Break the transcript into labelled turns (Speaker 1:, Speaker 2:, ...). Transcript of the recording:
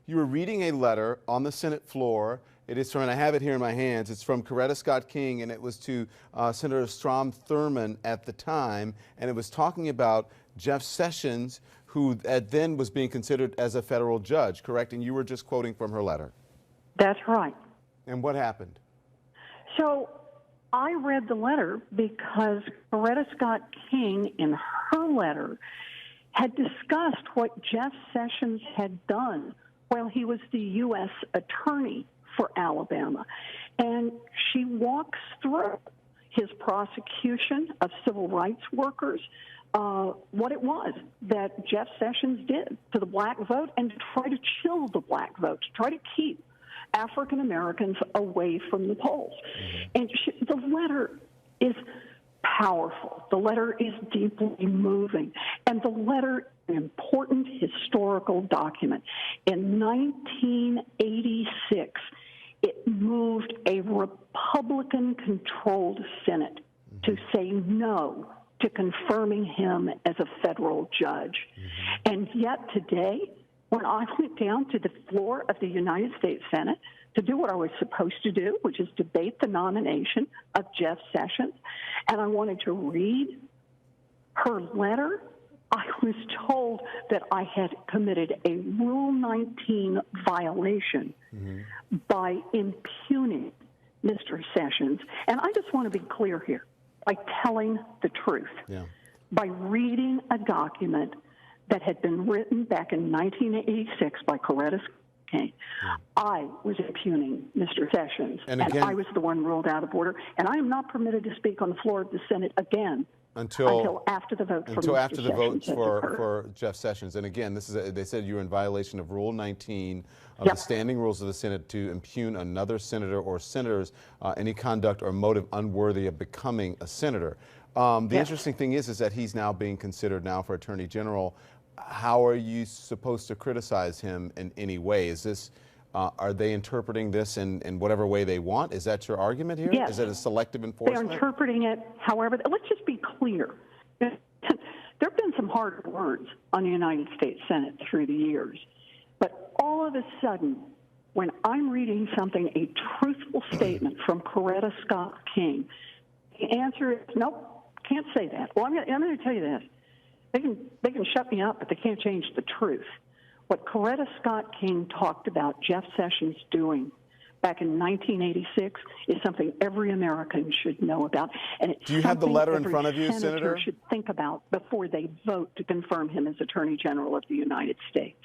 Speaker 1: You were reading a letter on the Senate floor. It is from, and I have it here in my hands, it's from Coretta Scott King, and it was to Senator Strom Thurmond at the time, and it was talking about Jeff Sessions, who then was being considered as a federal judge, correct? And you were just quoting from her letter.
Speaker 2: That's right.
Speaker 1: And what happened?
Speaker 2: So I read the letter because Coretta Scott King, in her letter, had discussed what Jeff Sessions had done while he was the U.S. attorney for Alabama. And she walks through his prosecution of civil rights workers, what it was that Jeff Sessions did to the black vote and to try to chill the black vote, to try to keep African Americans away from the polls. And the letter is powerful. The letter is deeply moving. And the letter is an important historical document. In 1986, it moved a Republican-controlled Senate to say no to confirming him as a federal judge. And yet today, when I went down to the floor of the United States Senate to do what I was supposed to do, which is debate the nomination of Jeff Sessions, and I wanted to read her letter, I was told that I had committed a Rule 19 violation by impugning Mr. Sessions. And I just want to be clear here, by telling the truth, by reading a document that had been written back in 1986 by Coretta King. I was impugning Mr. Sessions, and I was the one ruled out of order, and I am not permitted to speak on the floor of the Senate again until after the vote
Speaker 1: for Jeff Sessions. And again, this is they said you were in violation of Rule 19 of the standing rules of the Senate to impugn another senator or senators any conduct or motive unworthy of becoming a senator. The interesting thing is that he's now being considered now for Attorney General. How are you supposed to criticize him in any way? Is this are they interpreting this in whatever way they want? Is that your argument here?
Speaker 2: Yes.
Speaker 1: Is it a selective enforcement?
Speaker 2: They're interpreting it however. Let's just be clear. There have been some hard words on the United States Senate through the years. But all of a sudden, when I'm reading something, a truthful statement from Coretta Scott King, the answer is, nope, can't say that. Well, I'm going to tell you this. They can shut me up, but they can't change the truth. What Coretta Scott King talked about Jeff Sessions doing back in 1986 is something every American should know about. And it's
Speaker 1: Do you have the letter in front of you,
Speaker 2: Senator? Should think about before they vote to confirm him as Attorney General of the United States.